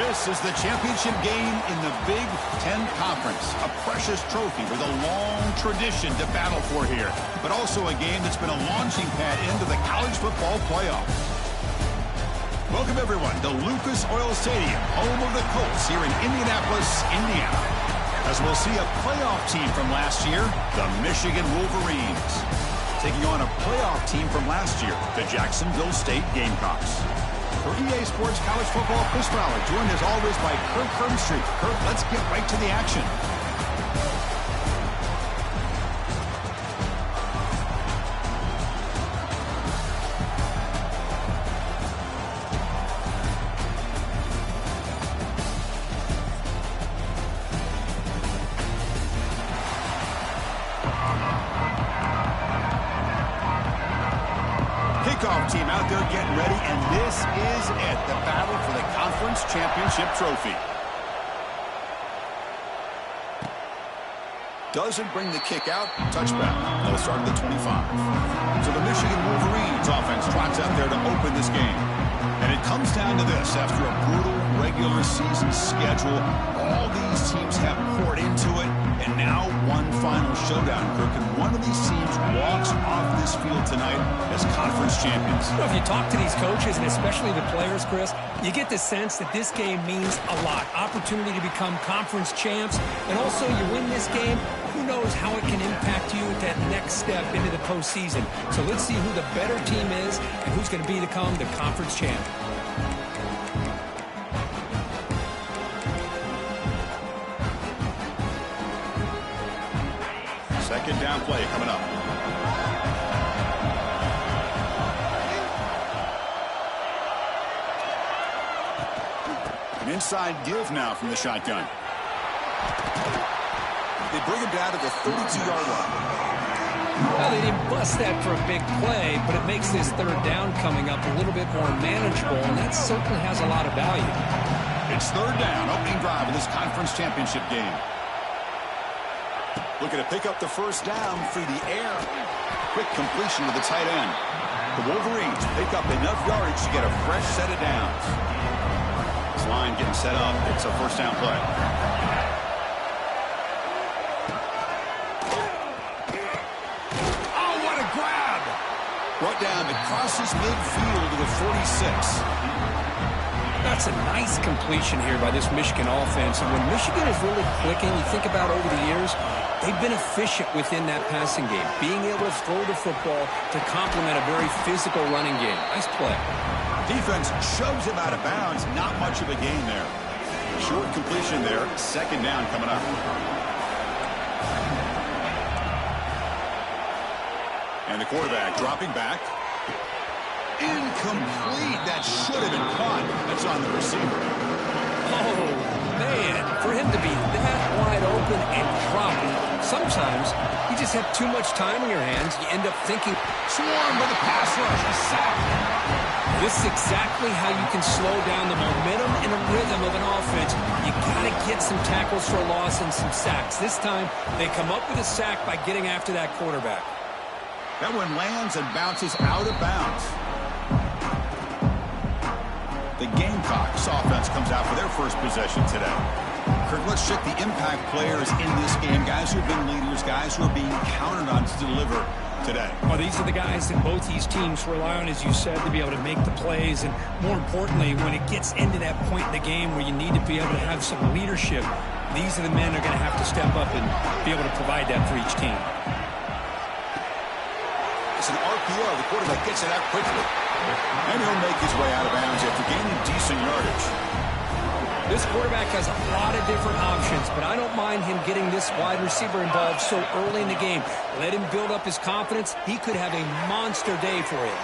This is the championship game in the Big Ten Conference. A precious trophy with a long tradition to battle for here, but also a game that's been a launching pad into the college football playoff. Welcome, everyone, to Lucas Oil Stadium, home of the Colts here in Indianapolis, Indiana. As we'll see a playoff team from last year, the Michigan Wolverines, taking on a playoff team from last year, the Jacksonville State Gamecocks. For EA Sports College Football, Chris Fowler, joined as always by Kirk Hermstreet. Kirk, let's get right to the action. Kickoff team out there getting ready, and this is it, the battle for the conference championship trophy. Doesn't bring the kick out, touchback. They'll start at the 25. So the Michigan Wolverines offense trots out there to open this game. And it comes down to this. After a brutal regular season schedule, all these teams have poured into it, and now one final showdown, Kirk. And one of these teams walks off this field tonight as conference champions. Well, if you talk to these coaches, and especially the players, Chris, you get the sense that this game means a lot. Opportunity to become conference champs, and also you win this game, who knows how it can impact you at that next step into the postseason. So let's see who the better team is and who's going to become the conference champ. Second down play coming up. An inside give now from the shotgun. They bring him down to the 32-yard line. Well, they didn't bust that for a big play, but it makes this third down coming up a little bit more manageable, and that certainly has a lot of value. It's third down, opening drive of this conference championship game. Looking to pick up the first down through the air. Quick completion to the tight end. The Wolverines pick up enough yardage to get a fresh set of downs. This line getting set up. It's a first down play. Oh, what a grab! Brought down, it crosses midfield to the 46. That's a nice completion here by this Michigan offense. And when Michigan is really clicking, you think about over the years, they've been efficient within that passing game, being able to throw the football to complement a very physical running game. Nice play. Defense shoves him out of bounds. Not much of a gain there. Short completion there. Second down coming up. And the quarterback dropping back. Incomplete. That should have been caught. That's on the receiver. Oh, man. For him to be that wide open and drop it, sometimes you just have too much time in your hands. You end up thinking, swarm with a pass rush. A sack. This is exactly how you can slow down the momentum and the rhythm of an offense. You got to get some tackles for a loss and some sacks. This time, they come up with a sack by getting after that quarterback. That one lands and bounces out of bounds. The Gamecocks offense comes out for their first possession today. Kirk, let's check the impact players in this game. Guys who have been leaders, guys who are being counted on to deliver today. Well, these are the guys that both these teams rely on, as you said, to be able to make the plays. And more importantly, when it gets into that point in the game where you need to be able to have some leadership, these are the men that are going to have to step up and be able to provide that for each team. It's an RPO. The quarterback gets it out quickly. And he'll make his way out of bounds after gaining decent yardage. This quarterback has a lot of different options, but I don't mind him getting this wide receiver involved so early in the game. Let him build up his confidence. He could have a monster day for him.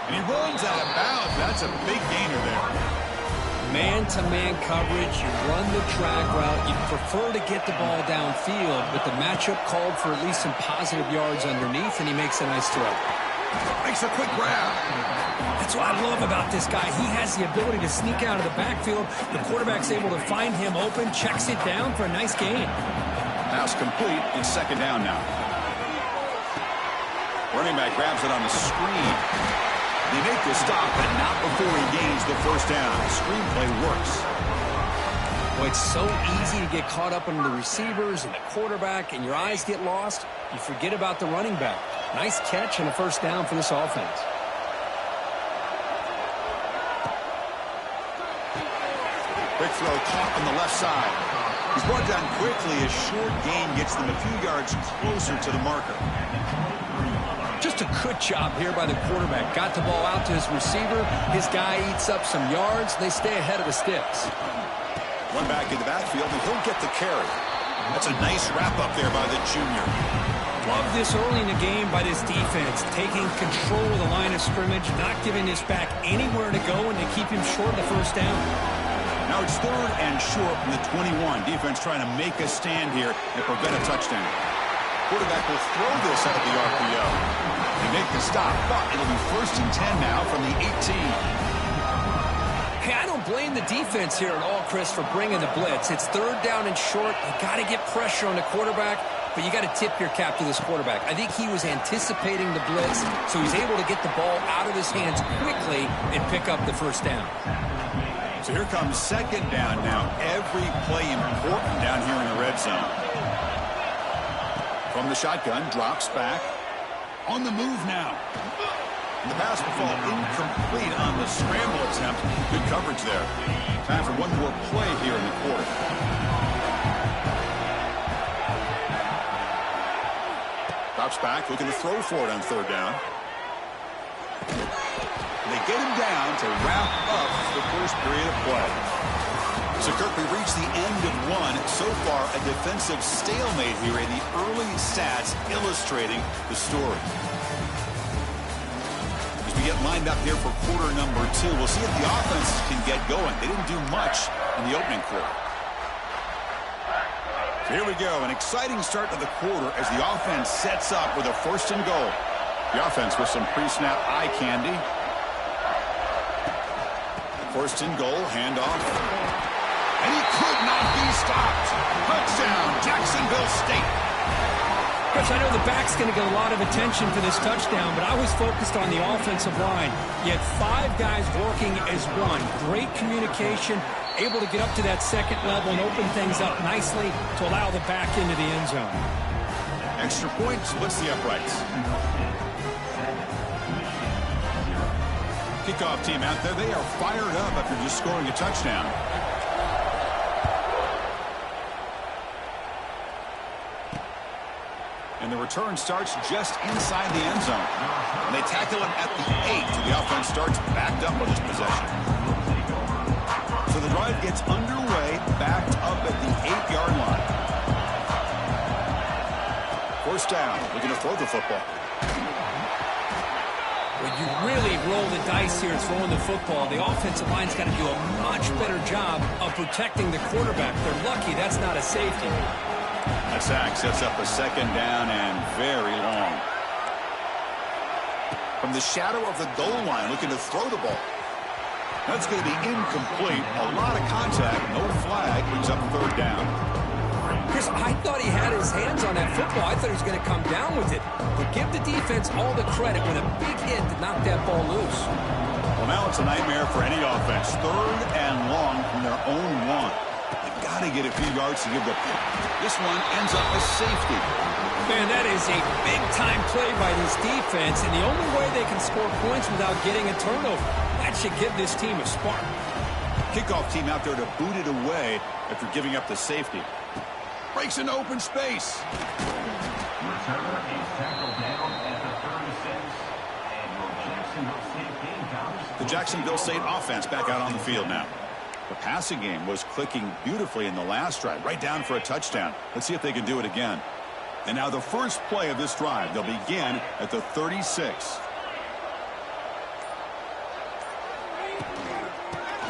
And he runs out of bounds. That's a big gainer there. Man-to-man coverage, you run the drag route, you prefer to get the ball downfield, but the matchup called for at least some positive yards underneath, and he makes a nice throw. Makes a quick grab. That's what I love about this guy. He has the ability to sneak out of the backfield. The quarterback's able to find him open, checks it down for a nice gain. Pass complete. It's second down now. Running back grabs it on the screen. They make the stop, but not before he gains the first down. The screenplay works. Well, it's so easy to get caught up in the receivers and the quarterback, and your eyes get lost. You forget about the running back. Nice catch and a first down for this offense. Quick throw caught on the left side. He's brought down quickly. A short gain gets them a few yards closer to the marker. Just a good job here by the quarterback. Got the ball out to his receiver. His guy eats up some yards. They stay ahead of the sticks. One back in the backfield, and he'll get the carry. That's a nice wrap-up there by the junior. Love this early in the game by this defense, taking control of the line of scrimmage, not giving this back anywhere to go, and to keep him short of the first down. Now it's 3rd and short from the 21. Defense trying to make a stand here and prevent a touchdown. Quarterback will throw this out of the RPO. They make the stop, but it'll be 1st and 10 now from the 18. Hey, I don't blame the defense here at all, Chris, for bringing the blitz. It's 3rd down and short. You got to get pressure on the quarterback, but you got to tip your cap to this quarterback. I think he was anticipating the blitz, so he's able to get the ball out of his hands quickly and pick up the first down. So here comes 2nd down now. Every play important down here in the red zone. From the shotgun, drops back. On the move now. And the pass will fall incomplete on the scramble attempt. Good coverage there. Time for one more play here in the quarter. Drops back, looking to throw for it on 3rd down. They get him down to wrap up the first period of play. So, Kirk, we reached the end of one. So far, a defensive stalemate here, and the early stats illustrating the story. As we get lined up here for quarter number 2, we'll see if the offense can get going. They didn't do much in the opening quarter. So here we go, an exciting start to the quarter as the offense sets up with a 1st and goal. The offense with some pre-snap eye candy. 1st and goal, handoff. And he could not be stopped. Touchdown, Jacksonville State. Chris, I know the back's going to get a lot of attention for this touchdown, but I was focused on the offensive line. You had 5 guys working as one. Great communication, able to get up to that 2nd level and open things up nicely to allow the back into the end zone. Extra point splits the uprights. Kickoff team out there. They are fired up after just scoring a touchdown. And the return starts just inside the end zone. And they tackle him at the 8. So the offense starts backed up on this possession. So the drive gets underway, backed up at the 8-yard line. 1st down, looking to throw the football. When you really roll the dice here throwing the football, the offensive line's got to do a much better job of protecting the quarterback. They're lucky that's not a safety. That sack sets up a 2nd down and very long. From the shadow of the goal line, looking to throw the ball. That's going to be incomplete. A lot of contact, no flag, brings up 3rd down. Chris, I thought he had his hands on that football. I thought he was going to come down with it. But give the defense all the credit with a big hit to knock that ball loose. Well, now it's a nightmare for any offense. 3rd and long from their own 1. They've got to get a few yards to give the pick. This one ends up a safety. Man, that is a big-time play by this defense, and the only way they can score points without getting a turnover. That should give this team a spark. Kickoff team out there to boot it away after giving up the safety. Breaks into open space. Returner is tackled down at the 36. And your Jacksonville State game. The Jacksonville State offense back out on the field now. The passing game was clicking beautifully in the last drive, right down for a touchdown. Let's see if they can do it again. And now the first play of this drive, they'll begin at the 36.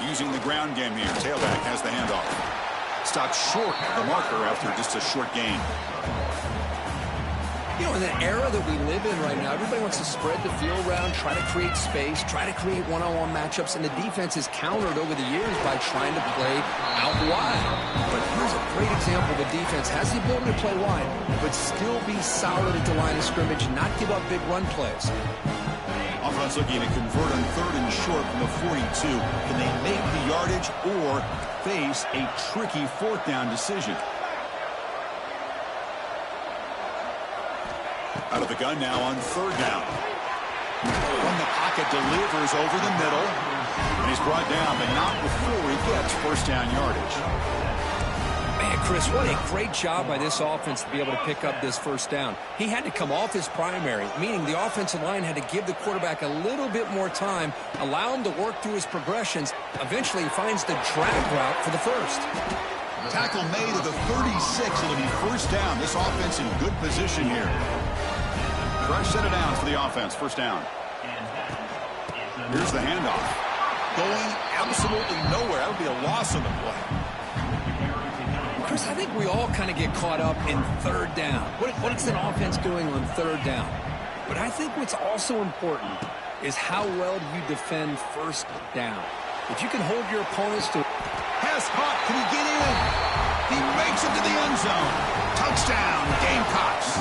Using the ground game here, tailback has the handoff. Stopped short of the marker after just a short gain. You know, in the era that we live in right now, everybody wants to spread the field around, try to create space, try to create one-on-one matchups, and the defense is countered over the years by trying to play out wide. But here's a great example. The defense has the ability to play wide, but still be solid at the line of scrimmage and not give up big run plays. Offense looking to convert on 3rd and short from the 42. Can they make the yardage or face a tricky 4th down decision? Out of the gun now on 3rd down. From the pocket, delivers over the middle. And he's brought down, but not before he gets 1st down yardage. Man, Chris, what a great job by this offense to be able to pick up this 1st down. He had to come off his primary, meaning the offensive line had to give the quarterback a little bit more time, allow him to work through his progressions. Eventually, he finds the drag route for the 1st. Tackle made at the 36. It'll be 1st down. This offense in good position here. Fresh set of downs for the offense. 1st down. Here's the handoff. Going absolutely nowhere. That would be a loss on the play. Chris, I think we all kind of get caught up in 3rd down. What is an offense doing on 3rd down? But I think what's also important is how well do you defend 1st down. If you can hold your opponents to... Pass caught. Can he get in? He makes it to the end zone. Touchdown, Gamecocks.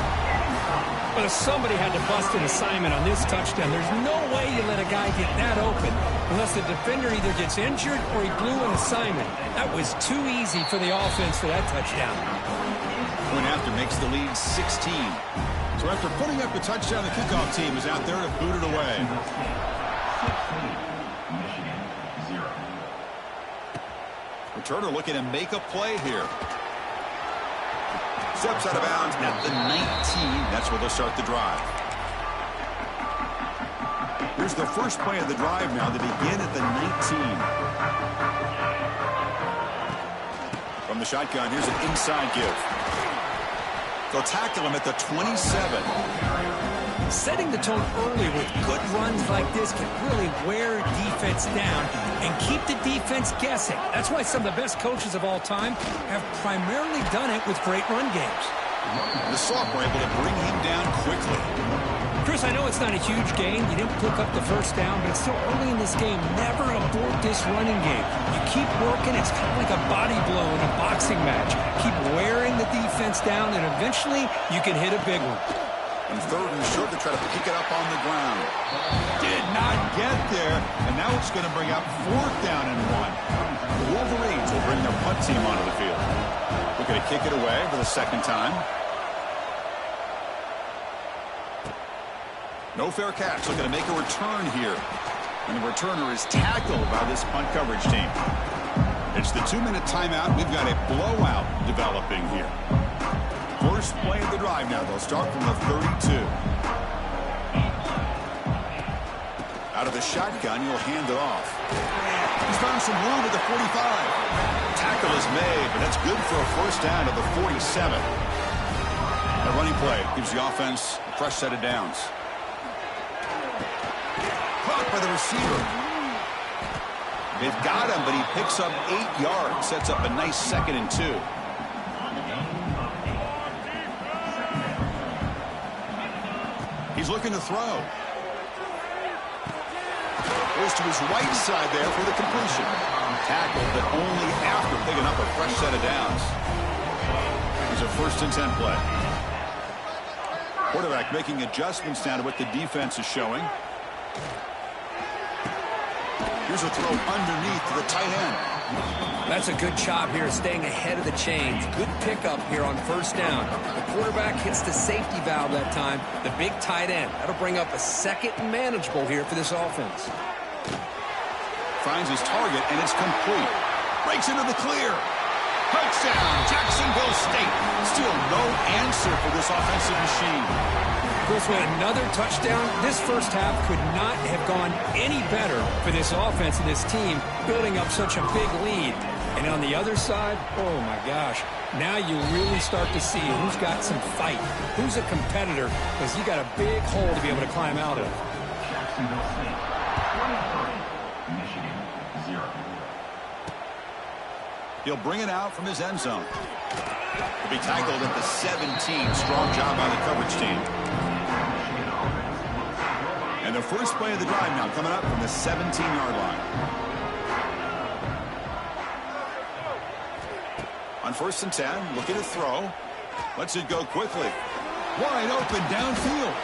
But if somebody had to bust an assignment on this touchdown, there's no way you let a guy get that open unless the defender either gets injured or he blew an assignment. That was too easy for the offense for that touchdown. Point after makes the lead 16. So after putting up the touchdown, the kickoff team is out there to boot it away. Returner looking to make a play here. Steps out of bounds at the 19. That's where they'll start the drive. Here's the first play of the drive now. They begin at the 19. From the shotgun, here's an inside give. They'll tackle him at the 27. Setting the tone early with good runs like this can really wear defense down and keep the defense guessing. That's why some of the best coaches of all time have primarily done it with great run games. The sophomore able to bring him down quickly. Chris, I know it's not a huge gain. You didn't pick up the 1st down, but it's still early in this game. Never abort this running game. You keep working. It's kind of like a body blow in a boxing match. Keep wearing the defense down, and eventually you can hit a big one. And 3rd and short to try to pick it up on the ground. Did not get there, and now it's going to bring up 4th down and 1. The Wolverines will bring their punt team onto the field. We're going to kick it away for the 2nd time. No fair catch. Looking to make a return here. And the returner is tackled by this punt coverage team. It's the 2-minute timeout. We've got a blowout developing here. First play of the drive now. They'll start from the 32. Out of the shotgun, he'll hand it off. He's found some room at the 45. Tackle is made, but that's good for a 1st down to the 47. A running play gives the offense a fresh set of downs. Caught by the receiver. They've got him, but he picks up 8 yards. Sets up a nice 2nd and 2. He's looking to throw. Goes to his right side there for the completion. Tackled, but only after picking up a fresh set of downs. Here's a 1st and 10 play. Quarterback making adjustments now to what the defense is showing. Here's a throw underneath to the tight end. That's a good job here, staying ahead of the chains. Good pickup here on 1st down. The quarterback hits the safety valve that time, the big tight end. That'll bring up a 2nd and manageable here for this offense. Finds his target, and it's complete. Breaks into the clear. Touchdown, Jacksonville State. Still no answer for this offensive machine. Chris, with another touchdown, this 1st half could not have gone any better for this offense and this team, building up such a big lead. And on the other side, oh my gosh, now you really start to see who's got some fight, who's a competitor, because you got a big hole to be able to climb out of. Jacksonville State, 23, Michigan, 0. He'll bring it out from his end zone. He'll be tackled at the 17. Strong job by the coverage team. And the first play of the drive now coming up from the 17-yard line. On 1st and 10, looking to throw. Lets it go quickly. Wide open downfield.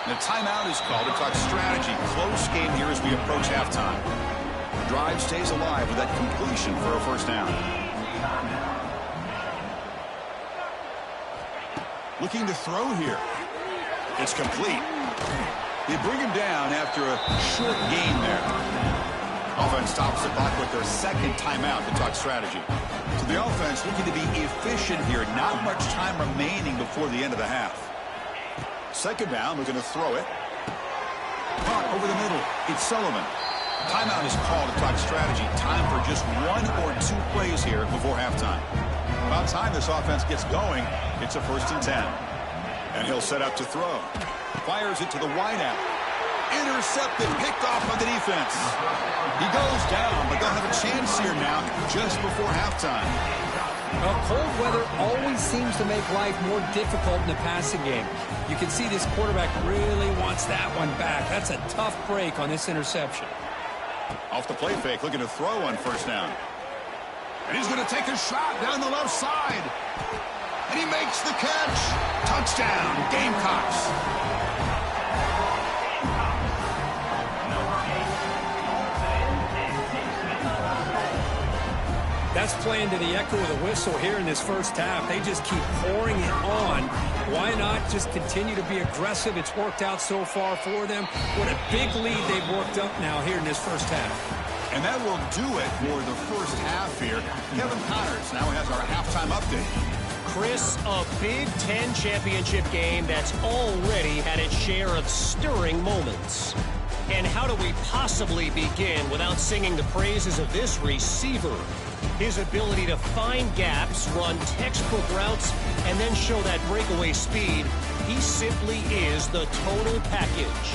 The timeout is called to talk strategy. Close game here as we approach halftime. Drive stays alive with that completion for a first down. Looking to throw here. It's complete. They bring him down after a short gain there. Offense stops the clock with their second timeout to talk strategy. So the offense looking to be efficient here. Not much time remaining before the end of the half. Second down, looking to throw it. Caught over the middle. It's Sullivan. Timeout is called to talk strategy. Time for just 1 or 2 plays here before halftime. About time this offense gets going. It's a 1st and 10. And he'll set up to throw. Fires it to the wideout. Intercepted, picked off by the defense. He goes down, but they'll have a chance here now just before halftime. Well, cold weather always seems to make life more difficult in the passing game. You can see this quarterback really wants that one back. That's a tough break on this interception. Off the play fake, looking to throw on first down. And he's going to take a shot down the left side. And he makes the catch. Touchdown, Gamecocks. That's playing to the echo of the whistle here in this first half. They just keep pouring it on. Why not just continue to be aggressive? It's worked out so far for them. What a big lead they've worked up now here in this first half. And that will do it for the first half here. Kevin Connors now has our halftime update. Chris, a Big Ten championship game that's already had its share of stirring moments. And how do we possibly begin without singing the praises of this receiver? His ability to find gaps, run textbook routes, and then show that breakaway speed, he simply is the total package.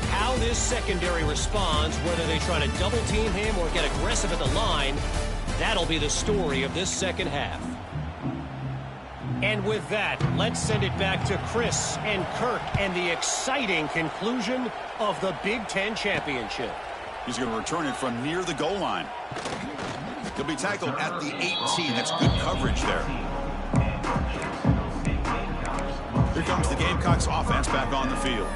How this secondary responds, whether they try to double-team him or get aggressive at the line, that'll be the story of this second half. And with that, let's send it back to Chris and Kirk and the exciting conclusion of the Big Ten championship. He's going to return it from near the goal line. He'll be tackled at the 18. That's good coverage there. Here comes the Gamecocks offense back on the field.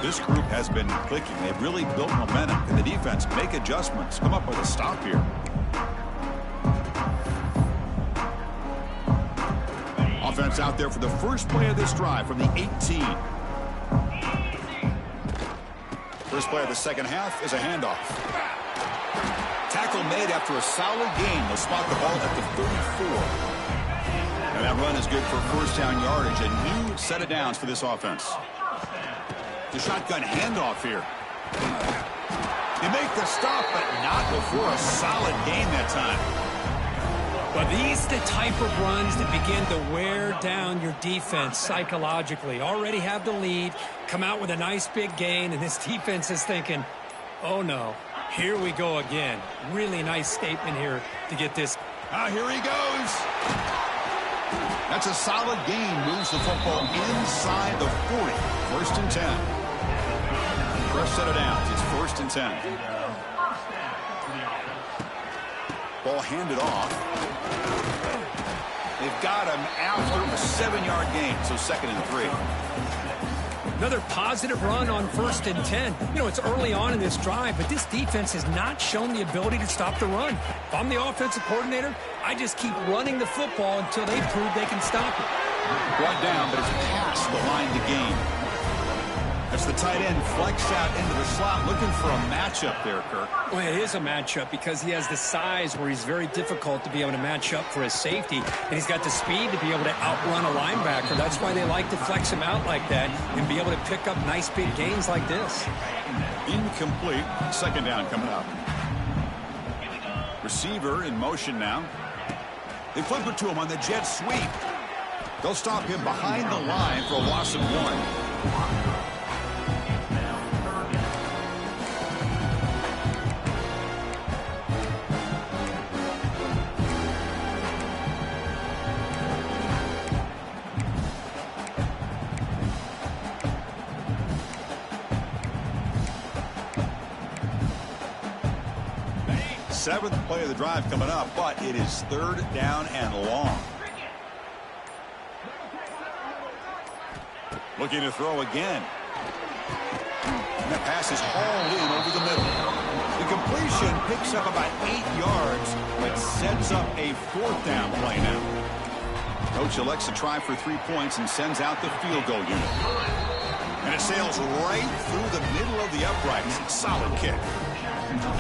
This group has been clicking. They've really built momentum. And the defense make adjustments. Come up with a stop here. Offense out there for the first play of this drive from the 18. First play of the second half is a handoff. Tackle made after a solid gain. They'll spot the ball at the 34. And that run is good for first down yardage. A new set of downs for this offense. The shotgun handoff here. They make the stop, but not before a solid gain that time. But these are the type of runs that begin to wear down your defense psychologically. Already have the lead, come out with a nice big gain, and this defense is thinking, oh no, here we go again. Really nice statement here to get this. Here he goes. That's a solid gain. Moves the football inside the 40. 1st and 10. Fresh set of downs. It's 1st and 10. Ball handed off. They've got him after a 7-yard gain, so 2nd and 3. Another positive run on 1st and 10. You know, it's early on in this drive, but this defense has not shown the ability to stop the run. If I'm the offensive coordinator, I just keep running the football until they prove they can stop it. Brought down, but it's past the line to gain. That's the tight end flexed out into the slot, looking for a matchup there, Kirk. Well, it is a matchup because he has the size where he's very difficult to be able to match up for his safety, and he's got the speed to be able to outrun a linebacker. That's why they like to flex him out like that and be able to pick up nice big gains like this. Incomplete. 2nd down coming up. Receiver in motion now. They flip it to him on the jet sweep. They'll stop him behind the line for a loss of 1. 7th play of the drive coming up, but it is 3rd down and long. Looking to throw again. That pass is hauled in over the middle. The completion picks up about 8 yards, but sets up a 4th down play now. Coach elects to try for 3 points and sends out the field goal unit. And it sails right through the middle of the uprights. Solid kick.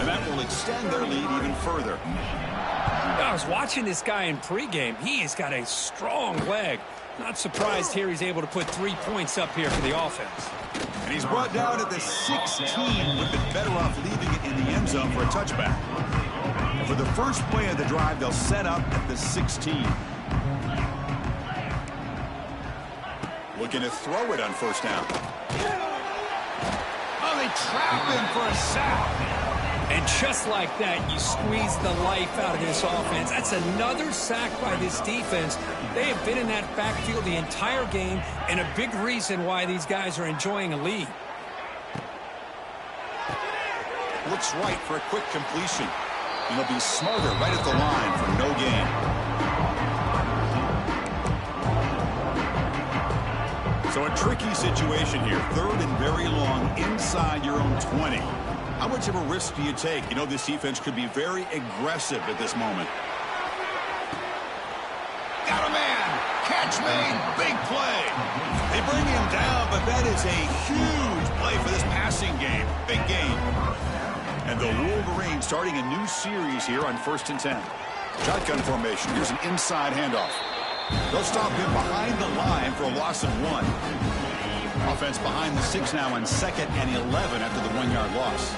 And that will extend their lead even further. I was watching this guy in pregame. He has got a strong leg. Not surprised here he's able to put 3 points up here for the offense. And he's brought down at the 16. Would have been better off leaving it in the end zone for a touchback. And for the first play of the drive, they'll set up at the 16. Looking to throw it on 1st down. Oh, they trap him for a sack. And just like that, you squeeze the life out of this offense. That's another sack by this defense. They have been in that backfield the entire game, and a big reason why these guys are enjoying a lead. Looks right for a quick completion. And he'll be smarter right at the line for no gain. So a tricky situation here. 3rd and very long inside your own 20. How much of a risk do you take? You know, this defense could be very aggressive at this moment. Got a man. Catch made. Big play. They bring him down, but that is a huge play for this passing game. Big game. And the Wolverines starting a new series here on 1st and 10. Shotgun formation. Here's an inside handoff. They'll stop him behind the line for a loss of 1. Offense behind the 6 now on 2nd and 11 after the 1-yard loss.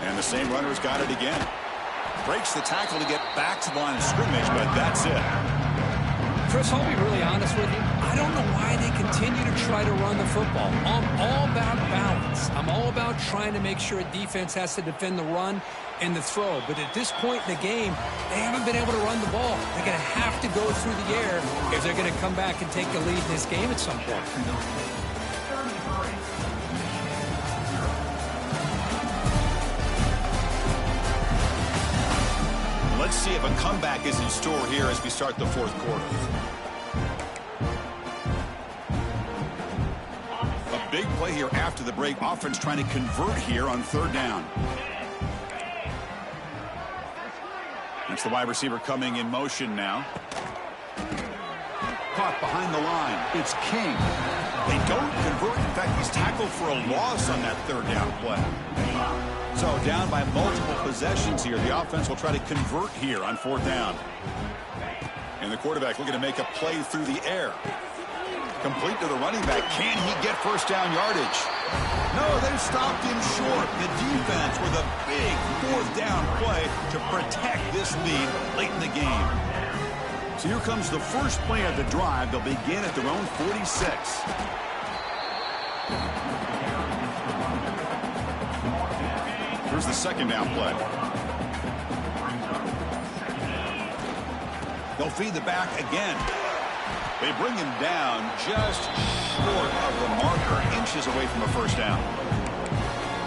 And the same runner's got it again. Breaks the tackle to get back to the line of scrimmage, but that's it. Chris, I'll be really honest with you. I don't know why they continue to try to run the football. I'm all about balance. I'm all about trying to make sure a defense has to defend the run and the throw. But at this point in the game, they haven't been able to run the ball. They're going to have to go through the air if they're going to come back and take the lead in this game at some point. Let's see if a comeback is in store here as we start the 4th quarter. A big play here after the break. Offense trying to convert here on 3rd down. That's the wide receiver coming in motion now. Caught behind the line. It's King. They don't convert. In fact, he's tackled for a loss on that 3rd down play. So down by multiple possessions here. The offense will try to convert here on 4th down. And the quarterback looking to make a play through the air. Complete to the running back. Can he get 1st down yardage? No, they've stopped him short. The defense with a big 4th down play to protect this lead late in the game. So here comes the first play of the drive. They'll begin at their own 46. Here's the 2nd down play. They'll feed the back again. They bring him down just short of the marker, inches away from a 1st down.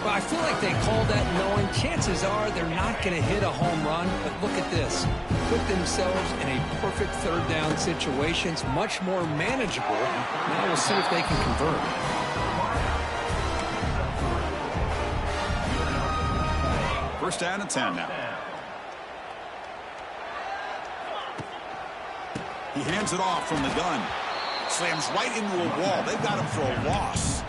Well, I feel like they called that knowing chances are they're not going to hit a home run. But look at this. Put themselves in a perfect 3rd down situation. It's much more manageable. Now we'll see if they can convert. First down and 10 now. He hands it off from the gun. Slams right into a wall. They've got him for a loss.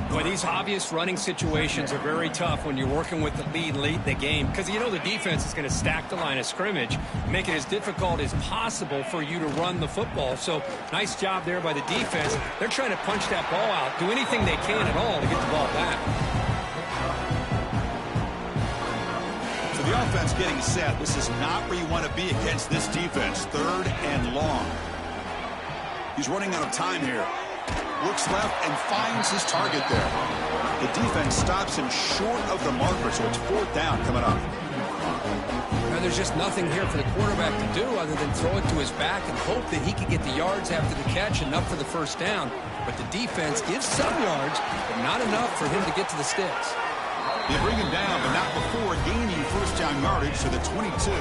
Boy, these obvious running situations are very tough when you're working with the lead late in the game because you know the defense is going to stack the line of scrimmage, make it as difficult as possible for you to run the football. So nice job there by the defense. They're trying to punch that ball out, do anything they can at all to get the ball back. So the offense getting set. This is not where you want to be against this defense. 3rd and long. He's running out of time here. Looks left and finds his target there. The defense stops him short of the marker, so it's 4th down coming up. Now, there's just nothing here for the quarterback to do other than throw it to his back and hope that he can get the yards after the catch, enough for the 1st down. But the defense gives some yards, but not enough for him to get to the sticks. They bring him down, but not before gaining 1st down yardage to the 22.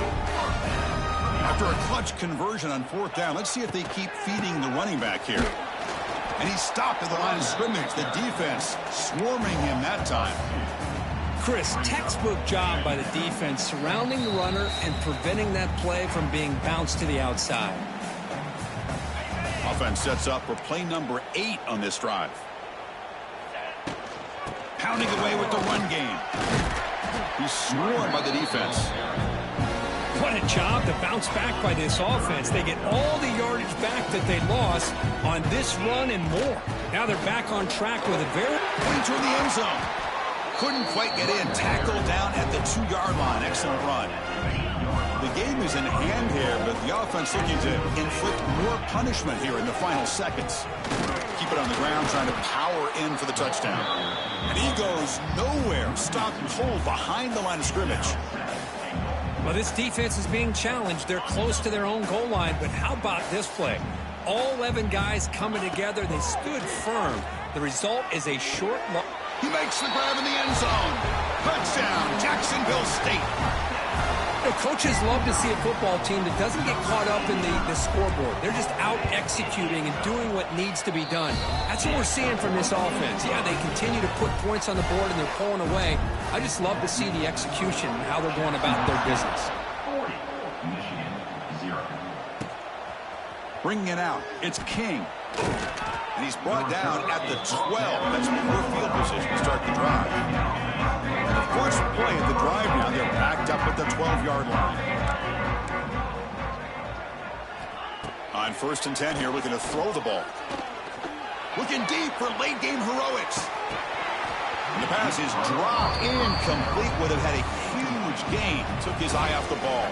After a clutch conversion on 4th down, let's see if they keep feeding the running back here. And he stopped at the line of scrimmage. The defense swarming him that time. Chris, textbook job by the defense surrounding the runner and preventing that play from being bounced to the outside. Offense sets up for play number 8 on this drive. Pounding away with the run game. He's swarmed by the defense. What a job to bounce back by this offense. They get all the yardage back that they lost on this run and more. Now they're back on track with a very... Pointing toward the end zone. Couldn't quite get in. Tackled down at the 2-yard line. Excellent run. The game is in hand here, but the offense looking to inflict more punishment here in the final seconds. Keep it on the ground, trying to power in for the touchdown. And he goes nowhere. Stopped cold behind the line of scrimmage. Well, this defense is being challenged. They're close to their own goal line, but how about this play? All 11 guys coming together. They stood firm. The result is a short... He makes the grab in the end zone. Touchdown, Jacksonville State. You know, coaches love to see a football team that doesn't get caught up in the scoreboard. They're just out executing and doing what needs to be done. That's what we're seeing from this offense. Yeah, they continue to put points on the board and they're pulling away. I just love to see the execution and how they're going about their business. 40, Michigan, 0. Bringing it out, it's King. And he's brought down at the 12. That's poor field position to start the drive. And of course, play at the drive now. They're backed up at the 12-yard line. On 1st and 10 here, looking to throw the ball. Looking deep for late-game heroics. And the pass is dropped incomplete. Would have had a huge gain. Took his eye off the ball.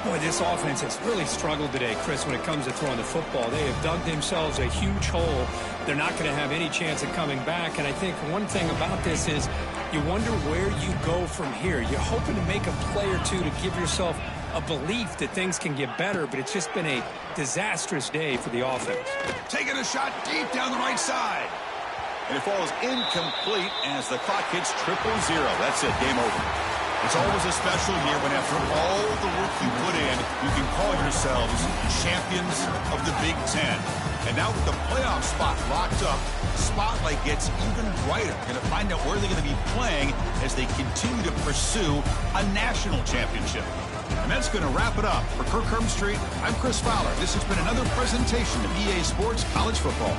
Boy, this offense has really struggled today, Chris, when it comes to throwing the football. They have dug themselves a huge hole. They're not going to have any chance of coming back. And I think one thing about this is you wonder where you go from here. You're hoping to make a play or two to give yourself a belief that things can get better, but it's just been a disastrous day for the offense. Taking a shot deep down the right side. And it falls incomplete as the clock hits 0-0. That's it, game over. It's always a special year when after all the work you put in, you can call yourselves champions of the Big Ten. And now with the playoff spot locked up, the spotlight gets even brighter. Going to find out where they're going to be playing as they continue to pursue a national championship. And that's going to wrap it up. For Kirk Street, I'm Chris Fowler. This has been another presentation of EA Sports College Football.